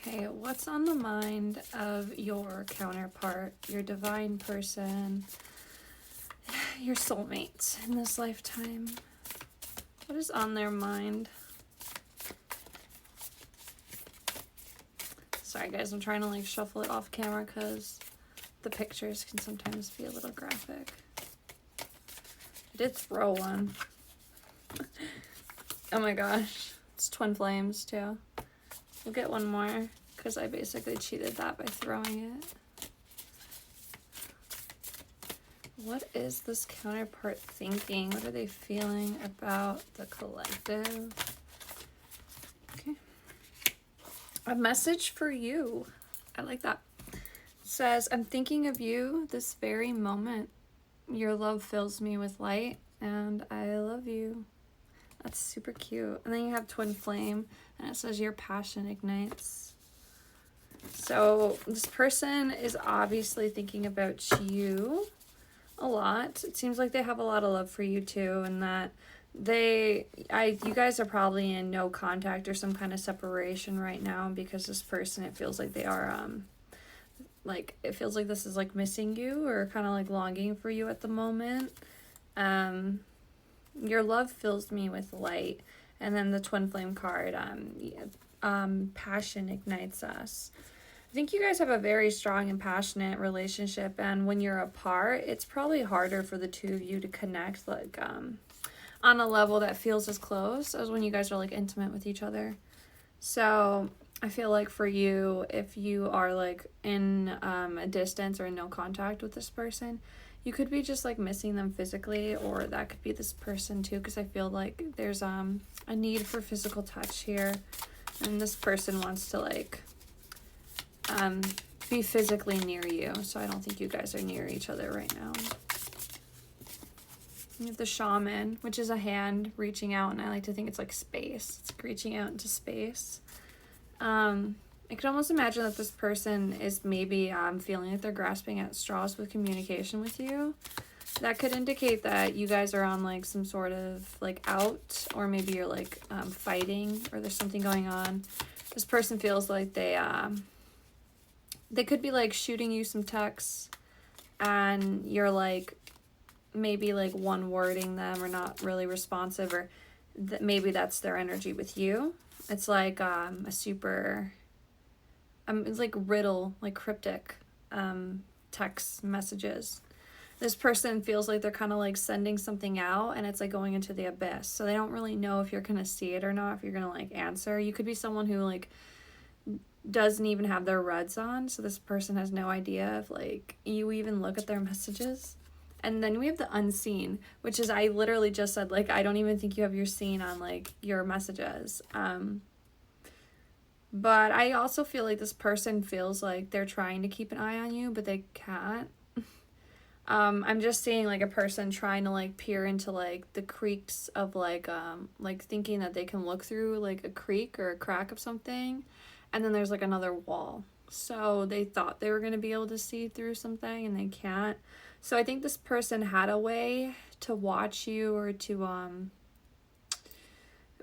Okay, what's on the mind of your counterpart, your divine person, your soulmates in this lifetime? What is on their mind? Sorry guys, I'm trying to like shuffle it off camera because the pictures can sometimes be a little graphic. I did throw one. Oh my gosh, it's twin flames too. We'll get one more because I basically cheated that by throwing it. What is this counterpart thinking? What are they feeling about the collective? Okay. A message for you. I like that. It says, I'm thinking of you this very moment. Your love fills me with light and I love you. That's super cute. And then you have twin flame and it says your passion ignites. So this person is obviously thinking about you a lot. It seems like they have a lot of love for you too, and that you guys are probably in no contact or some kind of separation right now, because this person, it feels like they are it feels like this is like missing you or kind of like longing for you at the moment. Your love fills me with light, and then the twin flame card, passion ignites us. I think you guys have a very strong and passionate relationship, and when you're apart, it's probably harder for the two of you to connect like on a level that feels as close as when you guys are like intimate with each other. So I feel like for you, if you are like in a distance or in no contact with this person, you could be just like missing them physically, or that could be this person too, because I feel like there's a need for physical touch here, and this person wants to like be physically near you. So I don't think you guys are near each other right now. You have the shaman, which is a hand reaching out, and I like to think it's like space. It's like reaching out into space. I could almost imagine that this person is maybe feeling like they're grasping at straws with communication with you. That could indicate that you guys are on like some sort of like out, or maybe you're like fighting, or there's something going on. This person feels like they could be like shooting you some texts, and you're like maybe like one wording them or not really responsive, or maybe that's their energy with you. It's like a super it's like riddle, like cryptic text messages. This person feels like they're kind of like sending something out, and it's like going into the abyss, so they don't really know if you're gonna see it or not, if you're gonna like answer. You could be someone who like doesn't even have their reds on, so this person has no idea if like you even look at their messages. And then we have the unseen, which is, I literally just said like I don't even think you have your seen on like your messages. But I also feel like this person feels like they're trying to keep an eye on you, but they can't. I'm just seeing like a person trying to like peer into like the creaks of like thinking that they can look through like a creak or a crack of something, and then there's like another wall. So they thought they were going to be able to see through something, and they can't. So I think this person had a way to watch you, or to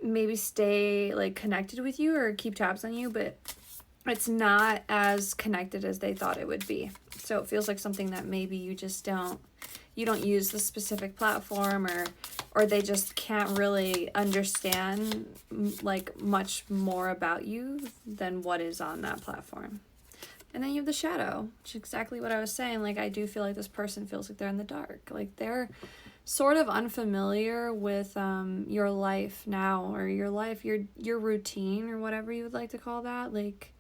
maybe stay like connected with you or keep tabs on you, but it's not as connected as they thought it would be. So it feels like something that maybe you just don't use the specific platform, or they just can't really understand like much more about you than what is on that platform. And then you have the shadow, which is exactly what I was saying. Like, I do feel like this person feels like they're in the dark. Like, they're sort of unfamiliar with your life now, or your life, your routine, or whatever you would like to call that. Like,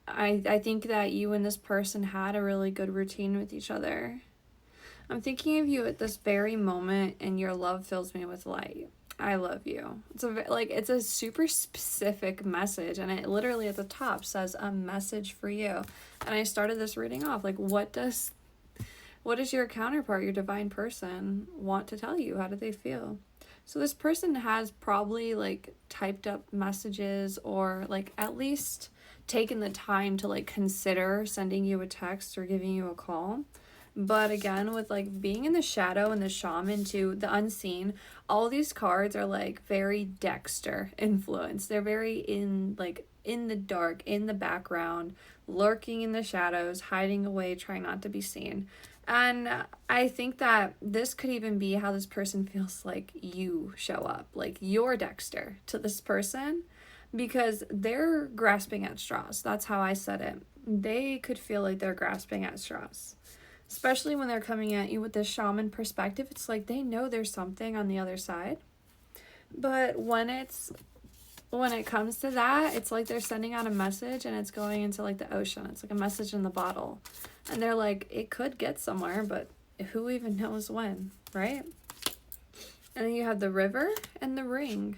I think that you and this person had a really good routine with each other. I'm thinking of you at this very moment, and your love fills me with light. I love you. It's a super specific message, and it literally at the top says a message for you. And I started this reading off like, what does your counterpart, your divine person, want to tell you? How do they feel? So this person has probably like typed up messages, or like at least taken the time to like consider sending you a text or giving you a call. But again, with like being in the shadow and the shaman to the unseen, all these cards are like very Dexter influenced. They're very in like in the dark, in the background, lurking in the shadows, hiding away, trying not to be seen. And I think that this could even be how this person feels like you show up, like you're Dexter to this person, because they're grasping at straws. That's how I said it. They could feel like they're grasping at straws, especially when they're coming at you with this shaman perspective. It's like they know there's something on the other side, but when it comes to that, it's like they're sending out a message and it's going into like the ocean. It's like a message in the bottle, and they're like, it could get somewhere, but who even knows when, right? And then you have the river and the ring.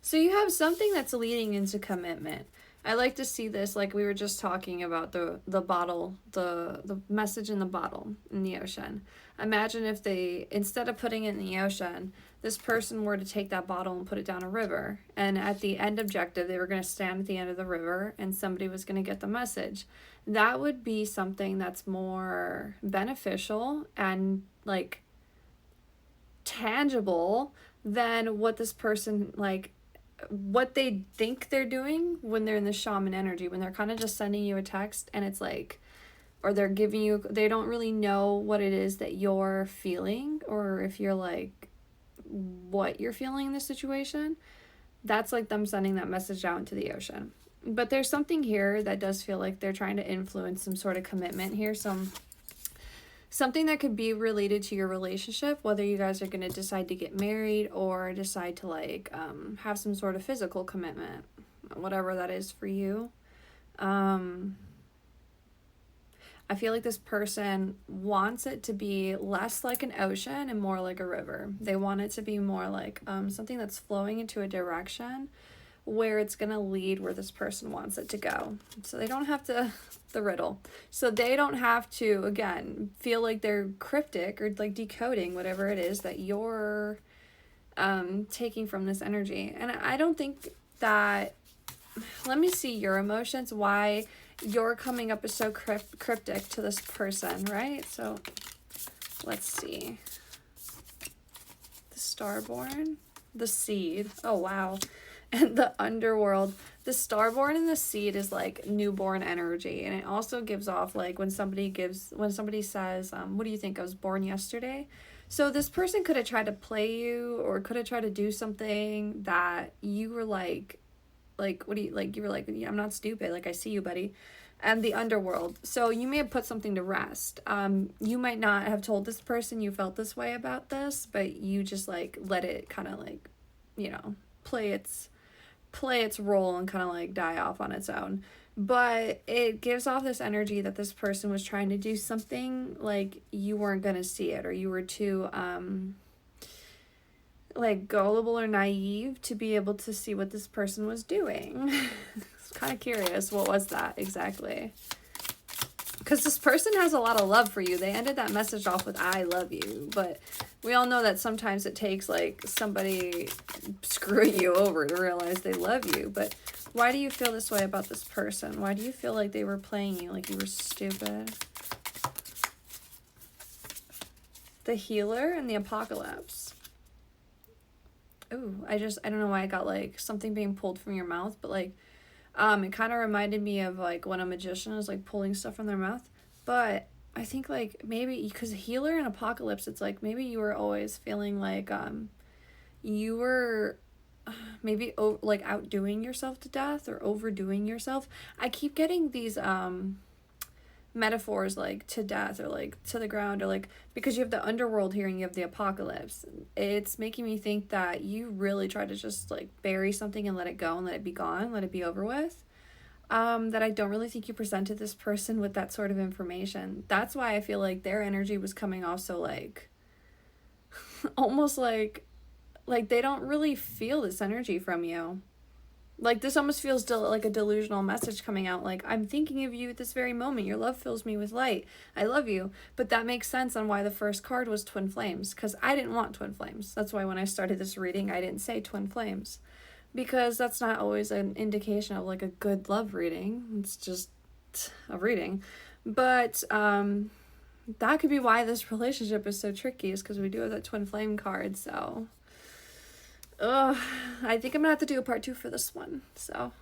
So you have something that's leading into commitment. I like to see this like we were just talking about the bottle, the message in the bottle in the ocean. Imagine if they, instead of putting it in the ocean, this person were to take that bottle and put it down a river. And at the end objective, they were going to stand at the end of the river and somebody was going to get the message. That would be something that's more beneficial and like tangible than what this person, like what they think they're doing when they're in the shaman energy, when they're kind of just sending you a text and it's like, or they're giving you, they don't really know what it is that you're feeling, or if you're like, what you're feeling in this situation. That's like them sending that message out into the ocean. But there's something here that does feel like they're trying to influence some sort of commitment here, something that could be related to your relationship, whether you guys are going to decide to get married or decide to like have some sort of physical commitment, whatever that is for you. I feel like this person wants it to be less like an ocean and more like a river. They want it to be more like something that's flowing into a direction where it's going to lead where this person wants it to go. So they don't have to, the riddle. So they don't have to, again, feel like they're cryptic or like decoding whatever it is that you're taking from this energy. And I don't think that, let me see your emotions, why you're coming up as so cryptic to this person, right? So let's see. The Starborn, the Seed. Oh, wow. And the Underworld. The Starborn and the Seed is like newborn energy. And it also gives off like when somebody says, what do you think? I was born yesterday. So this person could have tried to play you or could have tried to do something that you were like, what do you, like, you were like, I'm not stupid, like, I see you, buddy. And the Underworld. So you may have put something to rest. You might not have told this person you felt this way about this, but you just, like, let it kind of, like, you know, play its role and kind of, like, die off on its own. But it gives off this energy that this person was trying to do something, like, you weren't going to see it, or you were too, like gullible or naive to be able to see what this person was doing. It's kind of curious. What was that exactly? Because this person has a lot of love for you. They ended that message off with, I love you. But we all know that sometimes it takes like somebody screwing you over to realize they love you. But why do you feel this way about this person? Why do you feel like they were playing you, like you were stupid? The Healer and the Apocalypse. Ooh, I don't know why I got like something being pulled from your mouth, but like it kind of reminded me of like when a magician is like pulling stuff from their mouth. But I think like maybe because Healer and Apocalypse, it's like maybe you were always feeling like you were maybe like outdoing yourself to death or overdoing yourself. I keep getting these metaphors like to death or like to the ground, or like because you have the Underworld here and you have the Apocalypse. It's making me think that you really try to just like bury something and let it go and let it be gone, let it be over with. That I don't really think you presented this person with that sort of information. That's why I feel like their energy was coming off so like almost like they don't really feel this energy from you. Like, this almost feels like a delusional message coming out. Like, I'm thinking of you at this very moment. Your love fills me with light. I love you. But that makes sense on why the first card was Twin Flames. Because I didn't want Twin Flames. That's why when I started this reading, I didn't say Twin Flames. Because that's not always an indication of, like, a good love reading. It's just a reading. But, that could be why this relationship is so tricky. Is because we do have that Twin Flame card, so... I think I'm gonna have to do a part 2 for this one. So